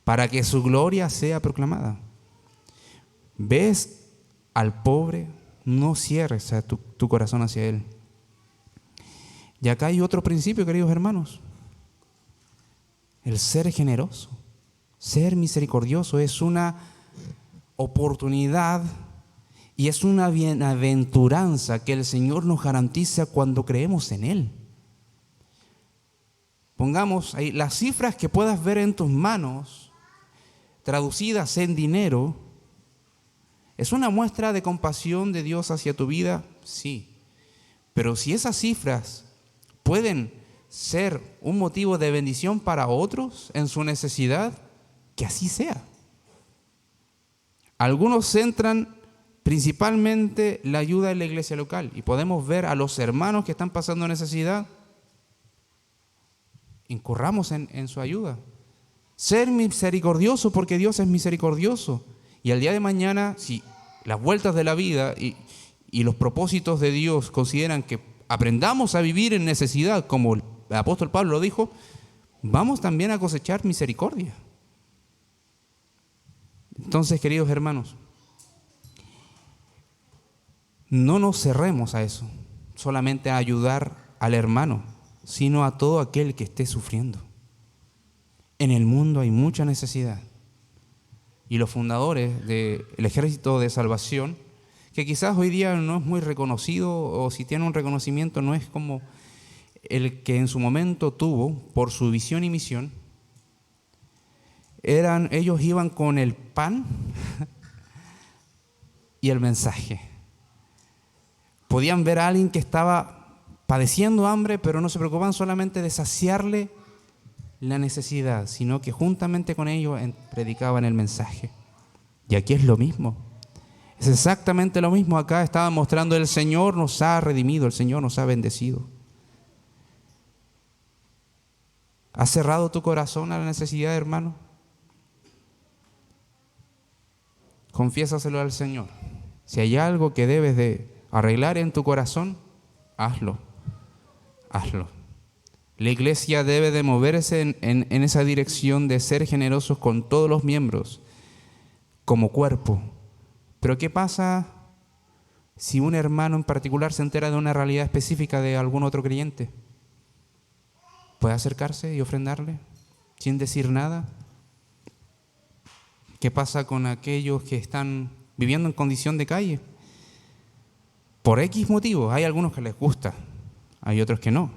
para que su gloria sea proclamada. ¿Ves al pobre? No cierres tu corazón hacia él. Y acá hay otro principio, queridos hermanos. El ser generoso, ser misericordioso es una oportunidad y es una bienaventuranza que el Señor nos garantiza cuando creemos en Él. Pongamos ahí las cifras que puedas ver en tus manos, traducidas en dinero. ¿Es una muestra de compasión de Dios hacia tu vida? Sí. Pero si esas cifras pueden ser un motivo de bendición para otros en su necesidad, que así sea. Algunos centran principalmente la ayuda en la iglesia local y podemos ver a los hermanos que están pasando necesidad. Incurramos en su ayuda. Ser misericordioso porque Dios es misericordioso. Y al día de mañana, si las vueltas de la vida y los propósitos de Dios consideran que aprendamos a vivir en necesidad, como el apóstol Pablo lo dijo, vamos también a cosechar misericordia. Entonces, queridos hermanos, no nos cerremos a eso, solamente a ayudar al hermano, sino a todo aquel que esté sufriendo. En el mundo hay mucha necesidad. Y los fundadores del Ejército de Salvación, que quizás hoy día no es muy reconocido, o si tiene un reconocimiento no es como el que en su momento tuvo por su visión y misión, ellos iban con el pan y el mensaje. Podían ver a alguien que estaba padeciendo hambre, pero no se preocupaban solamente de saciarle la necesidad, sino que juntamente con ellos predicaban el mensaje. Y aquí es lo mismo. Es exactamente lo mismo. Acá estaba mostrando el Señor nos ha redimido, el Señor nos ha bendecido. ¿Has cerrado tu corazón a la necesidad, hermano? Confiésaselo al Señor. Si hay algo que debes de arreglar en tu corazón, hazlo. Hazlo. La iglesia debe de moverse en esa dirección de ser generosos con todos los miembros, como cuerpo. Pero ¿qué pasa si un hermano en particular se entera de una realidad específica de algún otro creyente? ¿Puede acercarse y ofrendarle sin decir nada? ¿Qué pasa con aquellos que están viviendo en condición de calle? Por X motivos, hay algunos que les gusta, hay otros que no,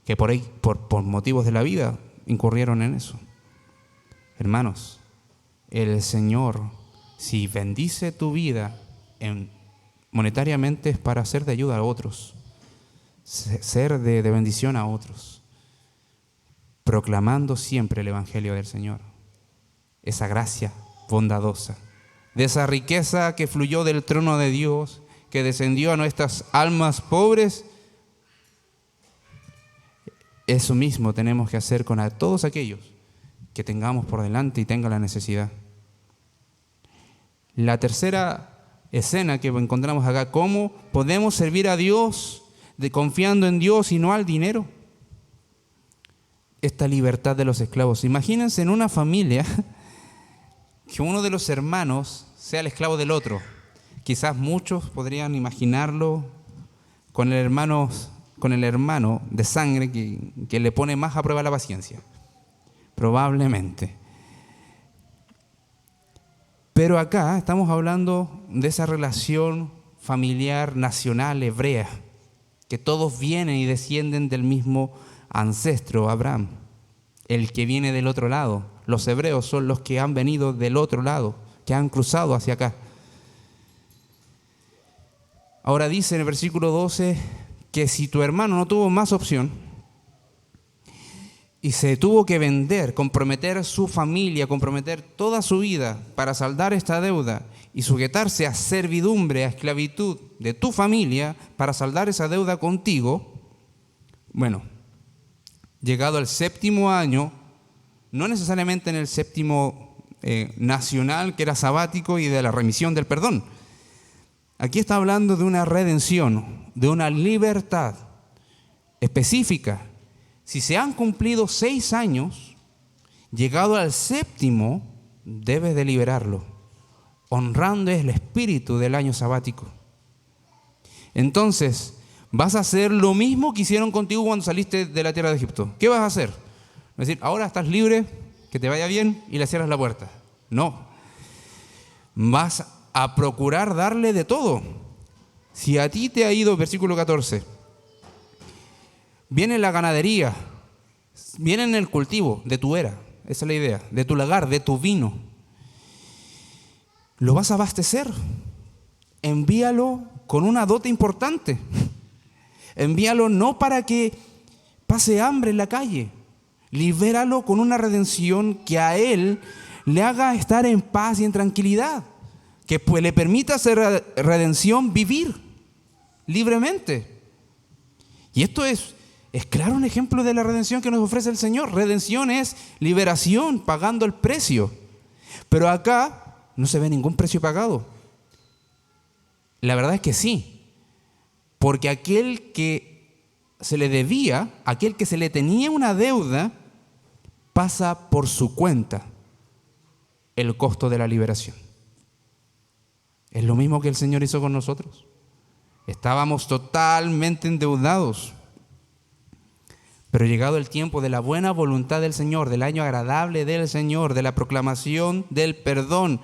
que por motivos de la vida incurrieron en eso. Hermanos, el Señor, si bendice tu vida monetariamente, es para ser de ayuda a otros, ser de bendición a otros, proclamando siempre el Evangelio del Señor, esa gracia bondadosa, de esa riqueza que fluyó del trono de Dios, que descendió a nuestras almas pobres. Eso mismo tenemos que hacer con todos aquellos que tengamos por delante y tengan la necesidad. La tercera escena que encontramos acá, ¿cómo podemos servir a Dios confiando en Dios y no al dinero? Esta libertad de los esclavos. Imagínense en una familia que uno de los hermanos sea el esclavo del otro. Quizás muchos podrían imaginarlo con el hermano de sangre que le pone más a prueba la paciencia. Probablemente. Pero acá estamos hablando de esa relación familiar nacional hebrea, que todos vienen y descienden del mismo ancestro, Abraham, el que viene del otro lado. Los hebreos son los que han venido del otro lado, que han cruzado hacia acá. Ahora dice en el versículo 12 que si tu hermano no tuvo más opción y se tuvo que vender, comprometer su familia, comprometer toda su vida para saldar esta deuda y sujetarse a servidumbre, a esclavitud de tu familia para saldar esa deuda contigo, bueno, llegado al 7º año, no necesariamente en el 7º nacional, que era sabático y de la remisión del perdón. Aquí está hablando de una redención, de una libertad específica. Si se han cumplido 6 años, llegado al 7º, debes de liberarlo, honrando el espíritu del año sabático. Entonces, vas a hacer lo mismo que hicieron contigo cuando saliste de la tierra de Egipto. ¿Qué vas a hacer? Es decir, ahora estás libre, que te vaya bien y le cierras la puerta. No. Vas a procurar darle de todo. Si a ti te ha ido, versículo 14, viene la ganadería, viene en el cultivo de tu era, esa es la idea, de tu lagar, de tu vino, lo vas a abastecer. Envíalo con una dote importante. Envíalo no para que pase hambre en la calle. Libéralo con una redención que a él le haga estar en paz y en tranquilidad, que pues le permita hacer redención vivir libremente. Y esto es claro un ejemplo de la redención que nos ofrece el Señor. Redención es liberación, pagando el precio. Pero acá no se ve ningún precio pagado. La verdad es que sí, porque aquel que se le debía, aquel que se le tenía una deuda, pasa por su cuenta el costo de la liberación. Es lo mismo que el Señor hizo con nosotros. Estábamos totalmente endeudados, pero llegado el tiempo de la buena voluntad del Señor, del año agradable del Señor, de la proclamación del perdón,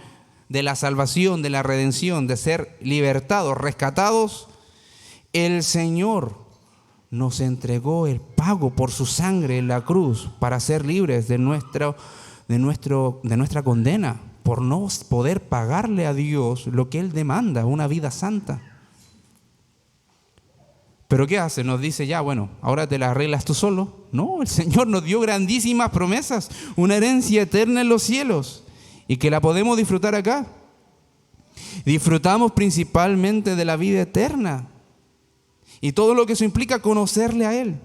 de la salvación, de la redención, de ser libertados, rescatados, el Señor nos entregó el pago por su sangre en la cruz para ser libres de nuestra condena, por no poder pagarle a Dios lo que Él demanda, una vida santa. ¿Pero qué hace? Nos dice, ya, bueno, ahora te la arreglas tú solo. No, el Señor nos dio grandísimas promesas, una herencia eterna en los cielos, y que la podemos disfrutar acá. Disfrutamos principalmente de la vida eterna y todo lo que eso implica, conocerle a Él.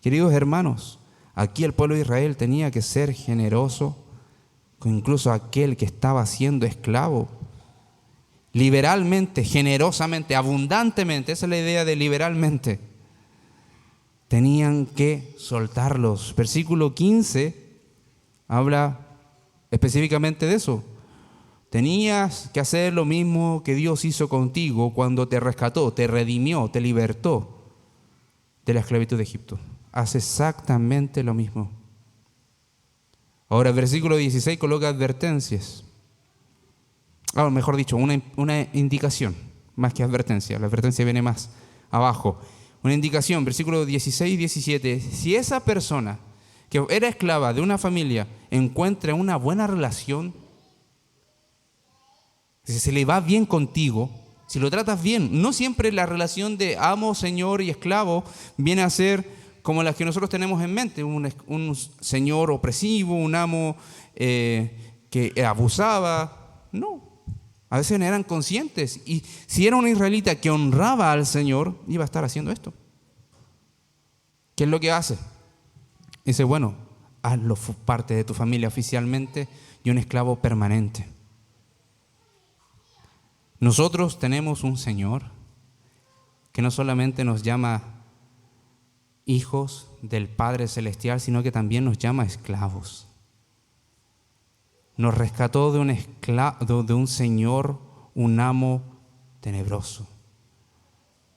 Queridos hermanos, aquí el pueblo de Israel tenía que ser generoso con incluso aquel que estaba siendo esclavo. Liberalmente, generosamente, abundantemente, esa es la idea de liberalmente. Tenían que soltarlos. Versículo 15 habla específicamente de eso. Tenías que hacer lo mismo que Dios hizo contigo cuando te rescató, te redimió, te libertó de la esclavitud de Egipto. Haz exactamente lo mismo. Ahora el versículo 16 coloca advertencias. Mejor dicho, una indicación, más que advertencia. La advertencia viene más abajo. Una indicación, versículo 16 y 17. Si esa persona que era esclava de una familia encuentra una buena relación, si se le va bien contigo, si lo tratas bien, no siempre la relación de amo, señor y esclavo viene a ser como las que nosotros tenemos en mente, un señor opresivo, un amo que abusaba. No, a veces no eran conscientes, y si era un israelita que honraba al Señor, iba a estar haciendo esto. ¿Qué es lo que hace? Dice, bueno, hazlo parte de tu familia oficialmente y un esclavo permanente. Nosotros tenemos un Señor que no solamente nos llama hijos del Padre Celestial, sino que también nos llama esclavos. Nos rescató de un señor, un amo tenebroso,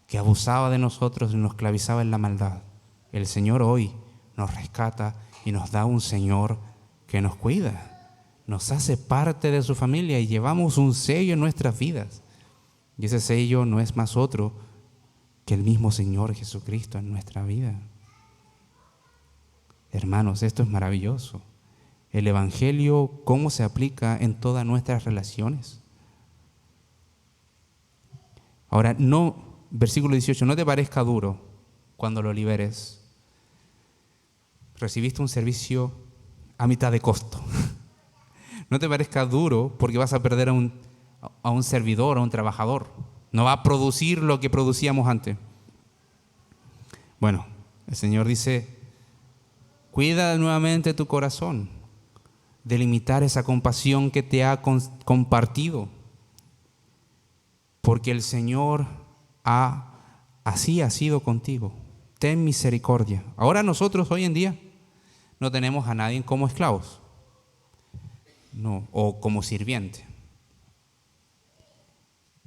que abusaba de nosotros y nos esclavizaba en la maldad. El Señor hoy nos rescata y nos da un Señor que nos cuida, nos hace parte de su familia y llevamos un sello en nuestras vidas. Y ese sello no es más otro que el mismo Señor Jesucristo en nuestra vida. Hermanos, esto es maravilloso. El Evangelio, ¿cómo se aplica en todas nuestras relaciones? Ahora, versículo 18, no te parezca duro cuando lo liberes. recibiste un servicio a mitad de costo. No te parezca duro porque vas a perder a un servidor, a un trabajador. No va a producir lo que producíamos antes. Bueno, el Señor dice, cuida nuevamente tu corazón, delimitar esa compasión que te ha compartido, porque el Señor así ha sido contigo. Ten misericordia. Ahora nosotros hoy en día no tenemos a nadie como esclavos, no, o como sirviente.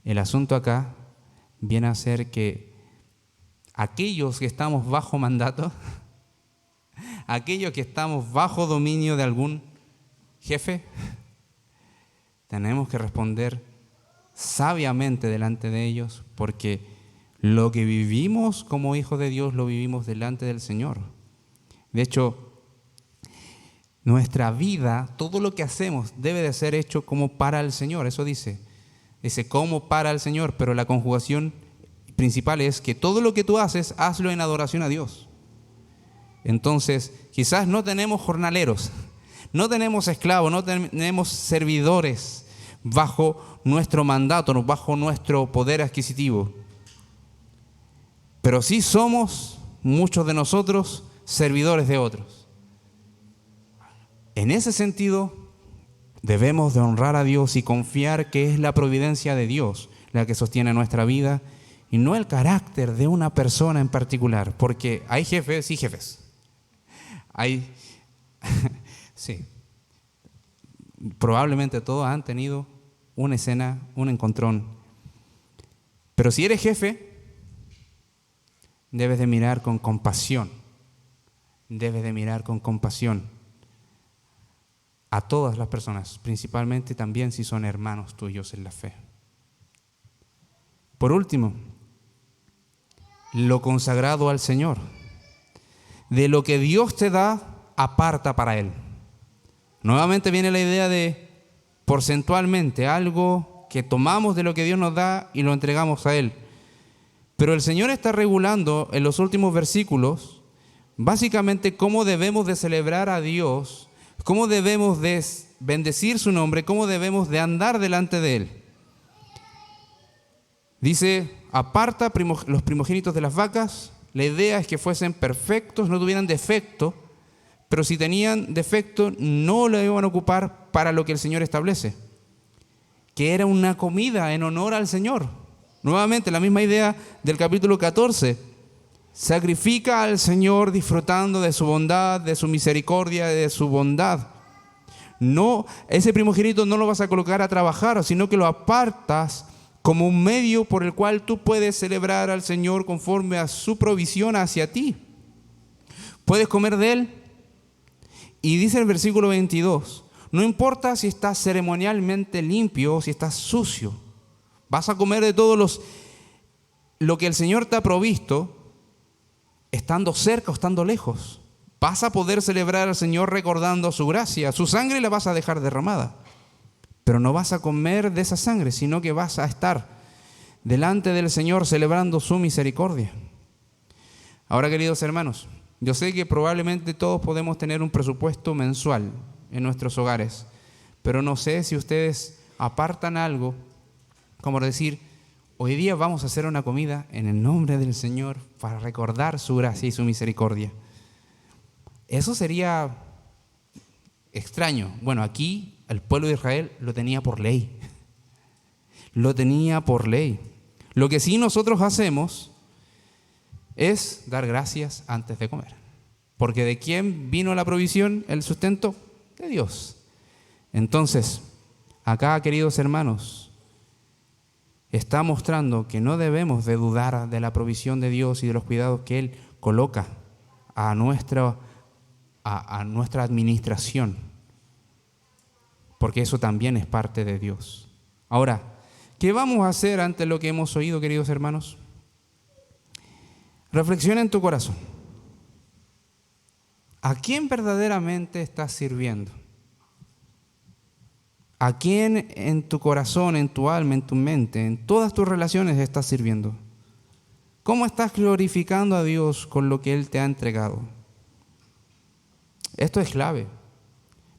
El asunto acá viene a ser que aquellos que estamos bajo mandato, aquellos que estamos bajo dominio de algún jefe, tenemos que responder sabiamente delante de ellos, porque lo que vivimos como hijos de Dios lo vivimos delante del Señor. De hecho, nuestra vida, todo lo que hacemos debe de ser hecho como para el Señor. Eso dice como para el Señor, pero la conjugación principal es que todo lo que tú haces, hazlo en adoración a Dios. Entonces, quizás no tenemos jornaleros, no tenemos esclavos, no tenemos servidores bajo nuestro mandato, bajo nuestro poder adquisitivo. Pero sí somos, muchos de nosotros, servidores de otros. En ese sentido, debemos de honrar a Dios y confiar que es la providencia de Dios la que sostiene nuestra vida y no el carácter de una persona en particular, porque hay jefes y jefes. Sí, probablemente todos han tenido una escena, un encontrón. Pero si eres jefe, debes de mirar con compasión. Debes de mirar con compasión a todas las personas, principalmente también si son hermanos tuyos en la fe. Por último, lo consagrado al Señor. De lo que Dios te da, aparta para Él. Nuevamente viene la idea de porcentualmente, algo que tomamos de lo que Dios nos da y lo entregamos a Él. Pero el Señor está regulando en los últimos versículos básicamente cómo debemos de celebrar a Dios, cómo debemos de bendecir su nombre, cómo debemos de andar delante de Él. Dice, aparta los primogénitos de las vacas. La idea es que fuesen perfectos, no tuvieran defecto, pero si tenían defecto no lo iban a ocupar para lo que el Señor establece, que era una comida en honor al Señor. Nuevamente, la misma idea del capítulo 14. Sacrifica al Señor disfrutando de su bondad, de su misericordia, de su bondad. No, ese primogénito no lo vas a colocar a trabajar, sino que lo apartas como un medio por el cual tú puedes celebrar al Señor conforme a su provisión hacia ti. Puedes comer de Él. Y dice el versículo 22, no importa si estás ceremonialmente limpio o si estás sucio, vas a comer de todos lo que el Señor te ha provisto, estando cerca o estando lejos. Vas a poder celebrar al Señor recordando su gracia. Su sangre la vas a dejar derramada, pero no vas a comer de esa sangre, sino que vas a estar delante del Señor celebrando su misericordia. Ahora, queridos hermanos, yo sé que probablemente todos podemos tener un presupuesto mensual en nuestros hogares, pero no sé si ustedes apartan algo, como decir, hoy día vamos a hacer una comida en el nombre del Señor para recordar su gracia y su misericordia. Eso sería extraño. Bueno, aquí el pueblo de Israel lo tenía por ley. Lo tenía por ley. Lo que sí nosotros hacemos es dar gracias antes de comer. Porque ¿de quién vino la provisión, el sustento? De Dios. Entonces, acá, queridos hermanos, está mostrando que no debemos de dudar de la provisión de Dios y de los cuidados que Él coloca a nuestra administración, porque eso también es parte de Dios. Ahora, ¿qué vamos a hacer ante lo que hemos oído, queridos hermanos? Reflexiona en tu corazón. ¿A quién verdaderamente estás sirviendo? ¿A quién en tu corazón, en tu alma, en tu mente, en todas tus relaciones estás sirviendo? ¿Cómo estás glorificando a Dios con lo que Él te ha entregado? Esto es clave.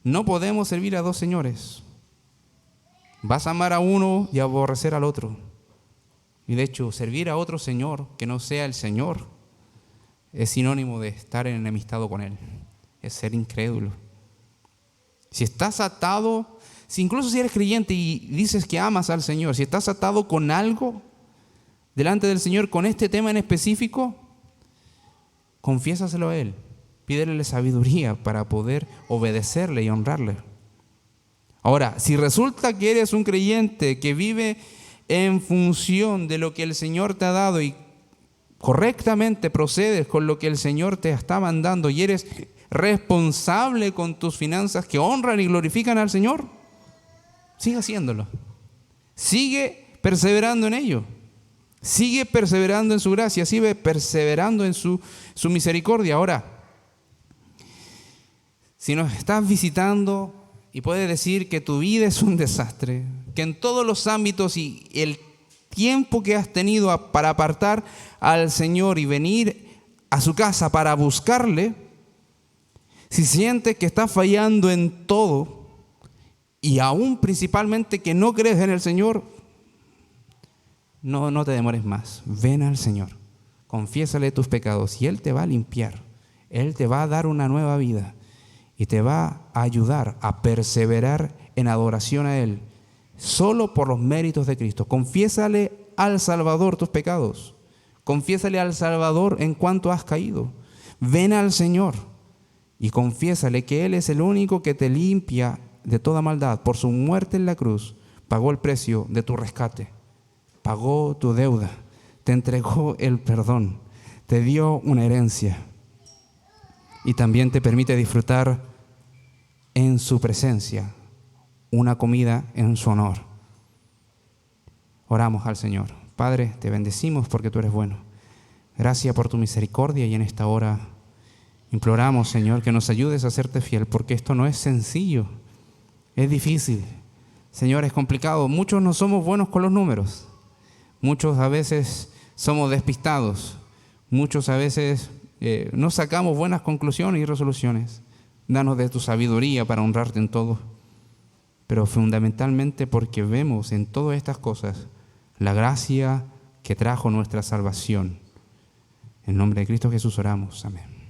No podemos servir a dos señores. Vas a amar a uno y aborrecer al otro. Y de hecho, servir a otro señor que no sea el Señor es sinónimo de estar enemistado con Él. Es ser incrédulo. Si estás atado, incluso si eres creyente y dices que amas al Señor, si estás atado con algo delante del Señor, con este tema en específico, confiésaselo a Él. Pídele sabiduría para poder obedecerle y honrarle. Ahora, si resulta que eres un creyente que vive en función de lo que el Señor te ha dado y correctamente procedes con lo que el Señor te está mandando y eres responsable con tus finanzas que honran y glorifican al Señor, sigue haciéndolo. Sigue perseverando en ello. Sigue perseverando en su gracia, sigue perseverando en su misericordia. Ahora, si nos estás visitando y puedes decir que tu vida es un desastre, que en todos los ámbitos y el tiempo que has tenido para apartar al Señor y venir a su casa para buscarle, si sientes que estás fallando en todo y aún principalmente que no crees en el Señor, no te demores más. Ven al Señor, confiésale tus pecados y Él te va a limpiar. Él te va a dar una nueva vida y te va a ayudar a perseverar en adoración a Él, solo por los méritos de Cristo. Confiésale al Salvador tus pecados. Confiésale al Salvador en cuanto has caído. Ven al Señor y confiésale que Él es el único que te limpia de toda maldad. Por su muerte en la cruz pagó el precio de tu rescate. Pagó tu deuda, te entregó el perdón, te dio una herencia y también te permite disfrutar en su presencia una comida en su honor. Oramos al Señor. Padre, te bendecimos porque tú eres bueno. Gracias por tu misericordia y en esta hora imploramos, Señor, que nos ayudes a serte fiel porque esto no es sencillo, es difícil. Señor, es complicado. Muchos no somos buenos con los números. Muchos a veces somos despistados, muchos a veces no sacamos buenas conclusiones y resoluciones. Danos de tu sabiduría para honrarte en todo, pero fundamentalmente porque vemos en todas estas cosas la gracia que trajo nuestra salvación. En nombre de Cristo Jesús oramos. Amén.